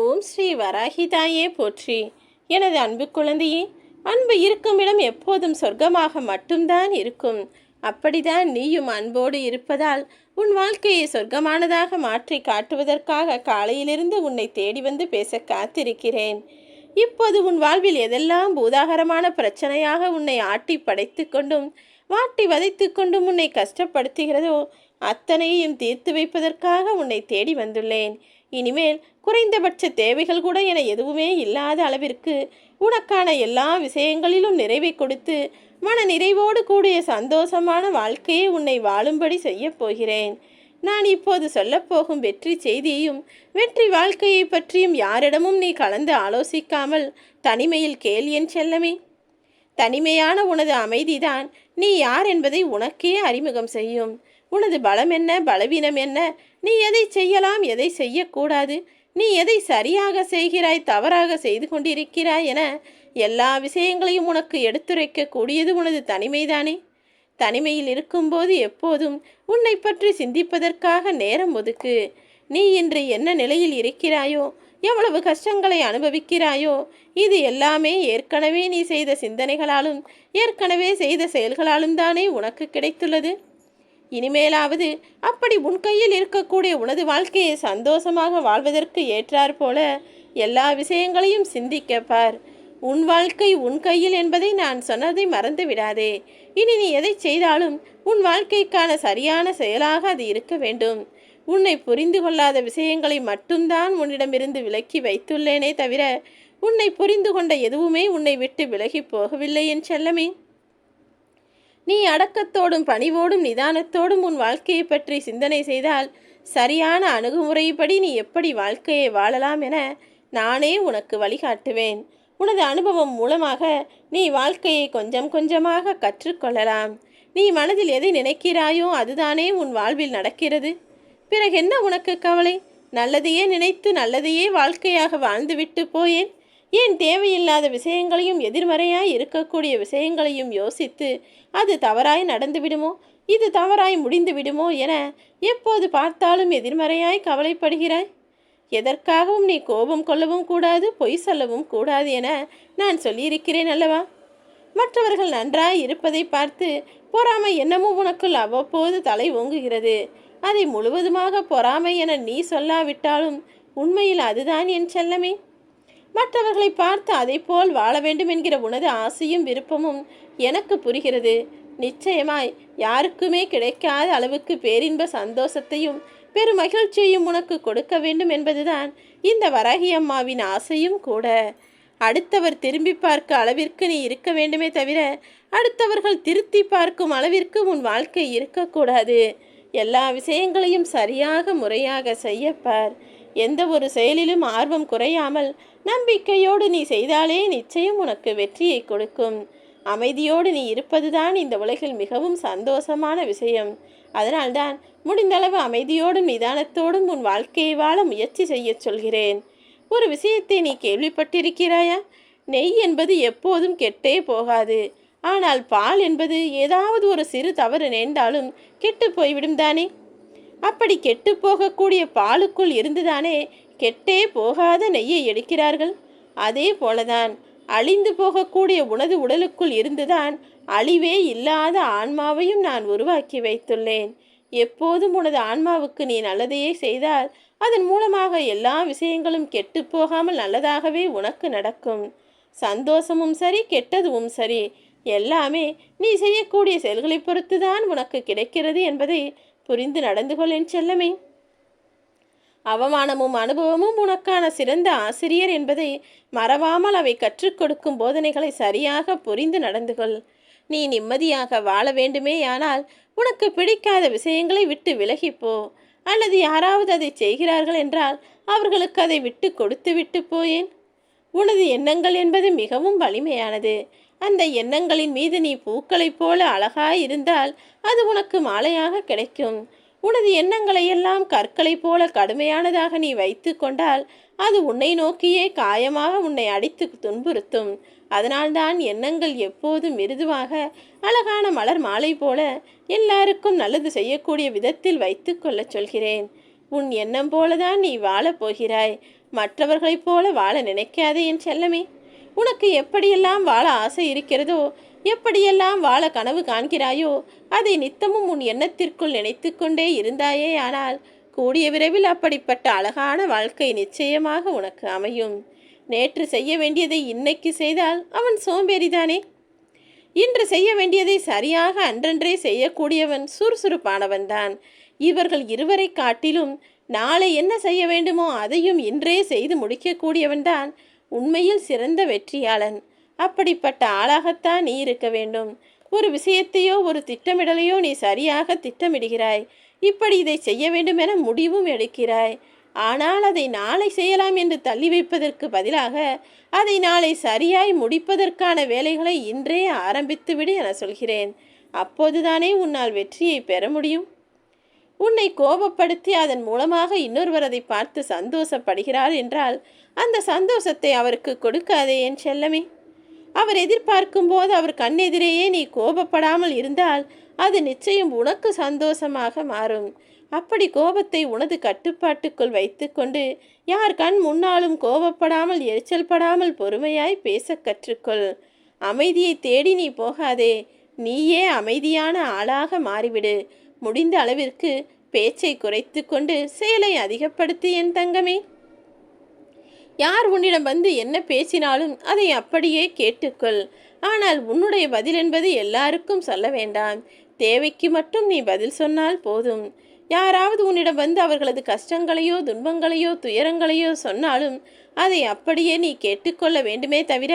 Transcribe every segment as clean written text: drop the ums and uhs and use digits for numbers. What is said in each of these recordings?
ஓம் ஸ்ரீ வராகிதாயே போற்றி. எனது அன்பு குழந்தையே, அன்பு இருக்கும் இடம் எப்போதும் சொர்க்கமாக மட்டும்தான் இருக்கும். அப்படிதான் நீயும் அன்போடு இருப்பதால் உன் வாழ்க்கையை சொர்க்கமானதாக மாற்றி காட்டுவதற்காக காலையிலிருந்து உன்னை தேடி வந்து பேச காத்திருக்கிறேன். இப்போது உன் வாழ்வில் எதெல்லாம் பூதாகரமான பிரச்சனையாக உன்னை ஆட்டி படைத்து கொண்டும் வாட்டி வதைத்து கொண்டும் உன்னை கஷ்டப்படுத்துகிறதோ அத்தனையும் தீர்த்து வைப்பதற்காக உன்னை தேடி வந்துள்ளேன். இனிமேல் குறைந்தபட்ச தேவைகள் கூட என எதுவுமே இல்லாத அளவிற்கு உனக்கான எல்லா விஷயங்களிலும் நிறைவை கொடுத்து மன நிறைவோடு கூடிய சந்தோஷமான வாழ்க்கையை உன்னை வாழும்படி செய்ய போகிறேன். நான் இப்போது சொல்லப்போகும் வெற்றி செய்தியையும் வெற்றி வாழ்க்கையை பற்றியும் யாரிடமும் நீ கலந்து ஆலோசிக்காமல் தனிமையில் கேள் என் செல்லமே. தனிமையான உனது அமைதிதான் நீ யார் என்பதை உனக்கே அறிமுகம் செய்யும். உனது பலம் என்ன, பலவீனம் என்ன, நீ எதை செய்யலாம், எதை செய்யக்கூடாது, நீ எதை சரியாக செய்கிறாய், தவறாக செய்து கொண்டிருக்கிறாய் என எல்லா விஷயங்களையும் உனக்கு எடுத்துரைக்க கூடியது உனது தனிமைதானே. தனிமையில் இருக்கும்போது எப்போதும் உன்னை பற்றி சிந்திப்பதற்காக நேரம் ஒதுக்கு. நீ இன்று என்ன நிலையில் இருக்கிறாயோ, எவ்வளவு கஷ்டங்களை அனுபவிக்கிறாயோ, இது எல்லாமே ஏற்கனவே நீ செய்த சிந்தனைகளாலும் ஏற்கனவே செய்த செயல்களாலும் தானே உனக்கு கிடைத்துள்ளது. இனிமேலாவது அப்படி உன் கையில் இருக்கக்கூடிய உனது வாழ்க்கையை சந்தோஷமாக வாழ்வதற்கு ஏற்றாற் போல எல்லா விஷயங்களையும் சிந்திக்கப்பார். உன் வாழ்க்கை உன் கையில் என்பதை நான் சொன்னதை மறந்து விடாதே. இனி நீ எதை செய்தாலும் உன் வாழ்க்கைக்கான சரியான செயலாக அது இருக்க வேண்டும். உன்னை புரிந்து கொள்ளாத விஷயங்களை மட்டும்தான் உன்னிடமிருந்து விலக்கி வைத்துள்ளேனே தவிர உன்னை புரிந்து கொண்ட எதுவுமே உன்னை விட்டு விலகி போகவில்லை என் செல்லமே. நீ அடக்கத்தோடும் பணிவோடும் நிதானத்தோடும் உன் வாழ்க்கையை பற்றி சிந்தனை செய்தால் சரியான அணுகுமுறைப்படி நீ எப்படி வாழ்க்கையை வாழலாம் என நானே உனக்கு வழிகாட்டுவேன். உனது அனுபவம் மூலமாக நீ வாழ்க்கையை கொஞ்சம் கொஞ்சமாக கற்றுக்கொள்ளலாம். நீ மனதில் எதை நினைக்கிறாயோ அதுதானே உன் வாழ்வில் நடக்கிறது. பிறகு என்ன உனக்கு கவலை? நல்லதையே நினைத்து நல்லதையே வாழ்க்கையாக வாழ்ந்துவிட்டு போயேன். ஏன் தேவையில்லாத விஷயங்களையும் எதிர்மறையாய் இருக்கக்கூடிய விஷயங்களையும் யோசித்து அது தவறாய் நடந்து விடுமோ, இது தவறாய் முடிந்து விடுமோ என எப்போது பார்த்தாலும் எதிர்மறையாய் கவலைப்படுகிறாய்? எதற்காகவும் நீ கோபம் கொள்ளவும் கூடாது, பொய் சொல்லவும் கூடாது என நான் சொல்லியிருக்கிறேன் அல்லவா? மற்றவர்கள் நன்றாய் இருப்பதை பார்த்து பொறாமை எண்ணமும் உனக்குள் அவ்வப்போது தலை ஓங்குகிறது. அதை முழுவதுமாக பொறாமை என நீ சொல்லாவிட்டாலும் உண்மையில் அதுதான் என் செல்லமே. மற்றவர்களை பார்த்து அதை போல் வாழ வேண்டும் என்கிற உனது ஆசையும் விருப்பமும் எனக்கு புரிகிறது. நிச்சயமாய் யாருக்குமே கிடைக்காத அளவுக்கு பேரின்ப சந்தோஷத்தையும் பெரும் மகிழ்ச்சியையும் உனக்கு கொடுக்க வேண்டும் என்பதுதான் இந்த வராகி அம்மாவின் ஆசையும் கூட. அடுத்தவர் திரும்பி பார்க்க அளவிற்கு நீ இருக்க வேண்டுமே தவிர அடுத்தவர்கள் திருத்தி பார்க்கும் அளவிற்கு உன் வாழ்க்கை இருக்கக்கூடாது. எல்லா விஷயங்களையும் சரியாக முறையாக செய்யப்பார். எந்த ஒரு செயலிலும் ஆர்வம் குறையாமல் நம்பிக்கையோடு நீ செய்தாலே நிச்சயம் உனக்கு வெற்றியை கொடுக்கும். அமைதியோடு நீ இருப்பதுதான் இந்த உலகில் மிகவும் சந்தோஷமான விஷயம். அதனால்தான் முடிந்தளவு அமைதியோடும் நிதானத்தோடும் உன் வாழ்க்கையை வாழ முயற்சி செய்ய சொல்கிறேன். ஒரு விஷயத்தை நீ கேள்விப்பட்டிருக்கிறாயா? நெய் என்பது எப்போதும் கெட்டே போகாது. ஆனால் பால் என்பது ஏதாவது ஒரு சிறு தவறு நேர்ந்தாலும் கெட்டு போய்விடும் தானே. அப்படி கெட்டு போகக்கூடிய பாலுக்குள் இருந்துதானே கெட்டே போகாத நெய்யை எடுக்கிறார்கள். அதே போலதான் அழிந்து போகக்கூடிய உனது உடலுக்குள் இருந்துதான் அழிவே இல்லாத ஆன்மாவையும் நான் உருவாக்கி வைத்துள்ளேன். எப்போதும் உனது ஆன்மாவுக்கு நீ நல்லதையே செய்தால் அதன் மூலமாக எல்லா விஷயங்களும் கெட்டு போகாமல் நல்லதாகவே உனக்கு நடக்கும். சந்தோஷமும் சரி, கெட்டதும் சரி, எல்லாமே நீ செய்யக்கூடிய செயல்களை பொறுத்துதான் உனக்கு கிடைக்கிறது என்பதை புரிந்து நடந்து கொள் என் செல்லமே. அவமானமும் அனுபவமும் உனக்கான சிறந்த ஆசிரியர் என்பதை மறவாமல் அவை கற்றுக் கொடுக்கும் போதனைகளை சரியாக புரிந்து நடந்து கொள். நீ நிம்மதியாக வாழ வேண்டுமேயானால் உனக்கு பிடிக்காத விஷயங்களை விட்டு விலகிப்போ. அல்லது யாராவது அதை செய்கிறார்கள் என்றால் அவர்களுக்கு அதை விட்டு கொடுத்து விட்டு போயேன். உனது எண்ணங்கள் என்பது மிகவும் வலிமையானது. அந்த எண்ணங்களின் மீது நீ பூக்களைப் போல அழகாய் இருந்தால் அது உனக்கு மாலையாக கிடைக்கும். உனது எண்ணங்களை எல்லாம் கற்களைப் போல கடுமையானதாக நீ வைத்து கொண்டால் அது உன்னை நோக்கியே காயமாக உன்னை அடித்து துன்புறுத்தும். அதனால்தான் எண்ணங்கள் எப்போதும் மிருதுவாக அழகான மலர் மாலை போல எல்லாருக்கும் நல்லது செய்யக்கூடிய விதத்தில் வைத்து கொள்ள சொல்கிறேன். உன் எண்ணம் போலதான் நீ வாழப் போகிறாய். மற்றவர்களைப் போல வாழ நினைக்காதே என் செல்லமே. உனக்கு எப்படியெல்லாம் வாழ ஆசை இருக்கிறதோ, எப்படியெல்லாம் வாழ கனவு காண்கிறாயோ, அதை நித்தமும் உன் எண்ணத்திற்குள் நினைத்து கொண்டே இருந்தாயே. ஆனால் கூடிய விரைவில் அப்படிப்பட்ட அழகான வாழ்க்கை நிச்சயமாக உனக்கு அமையும். நேற்று செய்ய வேண்டியதை இன்னைக்கு செய்தால் அவன் சோம்பேறிதானே? இன்று செய்ய வேண்டியதை சரியாக அன்றன்றே செய்யக்கூடியவன் சுறுசுறுப்பானவன்தான். இவர்கள் இருவரை காட்டிலும் நாளை என்ன செய்ய வேண்டுமோ அதையும் இன்றே செய்து முடிக்கக்கூடியவன்தான் உண்மையில் சிறந்த வெற்றியாளன். அப்படிப்பட்ட ஆளாகத்தான் நீ இருக்க வேண்டும். ஒரு விஷயத்தையோ ஒரு திட்டமிடலையோ நீ சரியாக திட்டமிடுகிறாய். இப்படி இதை செய்ய வேண்டும் என முடிவும் எடுக்கிறாய். ஆனால் அதை நாளை செய்யலாம் என்று தள்ளி வைப்பதற்கு பதிலாக அதை நாளை சரியாய் முடிப்பதற்கான வேலைகளை இன்றே ஆரம்பித்துவிடு என சொல்கிறேன். அப்போதுதானே உன்னால் வெற்றியை பெற முடியும். உன்னை கோபப்படுத்தி அதன் மூலமாக இன்னொருவர் அதை பார்த்து சந்தோஷப்படுகிறார் என்றால் அந்த சந்தோஷத்தை அவருக்கு கொடுக்காதே என் செல்லமே. அவர் எதிர்பார்க்கும் போது அவர் கண்ணெதிரேயே நீ கோபப்படாமல் இருந்தால் அது நிச்சயம் உனக்கு சந்தோஷமாக மாறும். அப்படி கோபத்தை உனது கட்டுப்பாட்டுக்குள் வைத்து கொண்டு யார் கண் முன்னாலும் கோபப்படாமல் எரிச்சல் படாமல் பொறுமையாய் பேச கற்றுக்கொள். அமைதியை தேடி நீ போகாதே. நீயே அமைதியான ஆளாக மாறிவிடு. முடிந்த அளவிற்கு பேச்சை குறைத்து கொண்டு செயலை அதிகப்படுத்தி என் தங்கமே. யார் உன்னிடம் வந்து என்ன பேசினாலும் அதை அப்படியே கேட்டுக்கொள். ஆனால் உன்னுடைய பதில் என்பது எல்லாருக்கும் சொல்ல வேண்டாம். தேவைக்கு மட்டும் நீ பதில் சொன்னால் போதும். யாராவது உன்னிடம் வந்து அவர்களது கஷ்டங்களையோ துன்பங்களையோ துயரங்களையோ சொன்னாலும் அதை அப்படியே நீ கேட்டுக்கொள்ள வேண்டுமே தவிர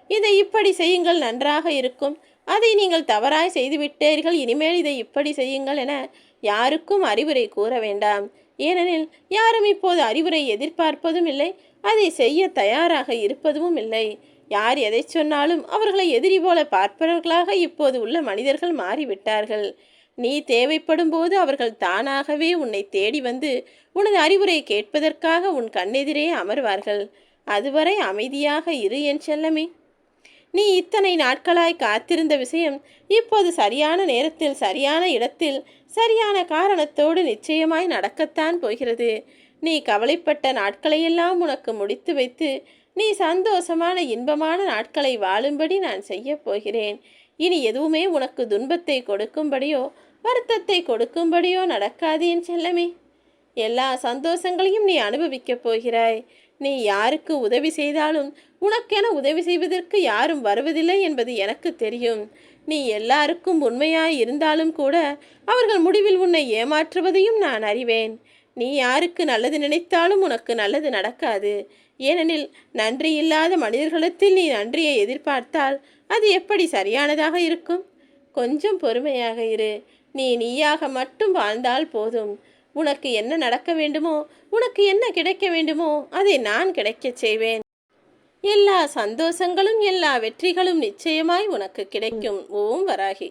இதை இப்படி செய்யுங்கள் நன்றாக இருக்கும், அதை நீங்கள் தவறாய் செய்துவிட்டீர்கள், இனிமேல் இதை இப்படி செய்யுங்கள் என யாருக்கும் அறிவுரை கூற வேண்டாம். ஏனெனில் யாரும் இப்போது அறிவுரை எதிர்பார்ப்பதும் இல்லை, அதை செய்ய தயாராக இருப்பதும் இல்லை. யார் எதை சொன்னாலும் அவர்களை எதிரி போல பார்ப்பவர்களாக இப்போது உள்ள மனிதர்கள் மாறிவிட்டார்கள். நீ தேவைப்படும் போது அவர்கள் தானாகவே உன்னை தேடி வந்து உனது அறிவுரை கேட்பதற்காக உன் கண்ணெதிரே அமர்வார்கள். அதுவரை அமைதியாக இரு என் செல்லமே. நீ இத்தனை நாட்களாய் காத்திருந்த விஷயம் இப்போது சரியான நேரத்தில் சரியான இடத்தில் சரியான காரணத்தோடு நிச்சயமாய் நடக்கத்தான் போகிறது. நீ கவலைப்பட்ட நாட்களையெல்லாம் உனக்கு முடித்து வைத்து நீ சந்தோஷமான இன்பமான நாட்களை வாழும்படி நான் செய்ய போகிறேன். இனி எதுவுமே உனக்கு துன்பத்தை கொடுக்கும்படியோ வருத்தத்தை கொடுக்கும்படியோ நடக்காது என் செல்லமே. எல்லா சந்தோஷங்களையும் நீ அனுபவிக்கப் போகிறாய். நீ யாருக்கு உதவி செய்தாலும் உனக்கென உதவி செய்வதற்கு யாரும் வருவதில்லை என்பது எனக்கு தெரியும். நீ எல்லாருக்கும் உண்மையாய் இருந்தாலும் கூட அவர்கள் முடிவில் உன்னை ஏமாற்றுவதையும் நான் அறிவேன். நீ யாருக்கு நல்லது நினைத்தாலும் உனக்கு நல்லது நடக்காது. ஏனெனில் நன்றி இல்லாத மனிதர்களிடத்தில் நீ நன்றியை எதிர்பார்த்தால் அது எப்படி சரியானதாக இருக்கும்? கொஞ்சம் பொறுமையாக இரு. நீ நீயாக மட்டும் வாழ்ந்தால் போதும். உனக்கு என்ன நடக்க வேண்டுமோ, உனக்கு என்ன கிடைக்க வேண்டுமோ அதை நான் கிடைக்கச் செய்வேன். எல்லா சந்தோஷங்களும் எல்லா வெற்றிகளும் நிச்சயமாய் உனக்கு கிடைக்கும். ஓம் வராகி.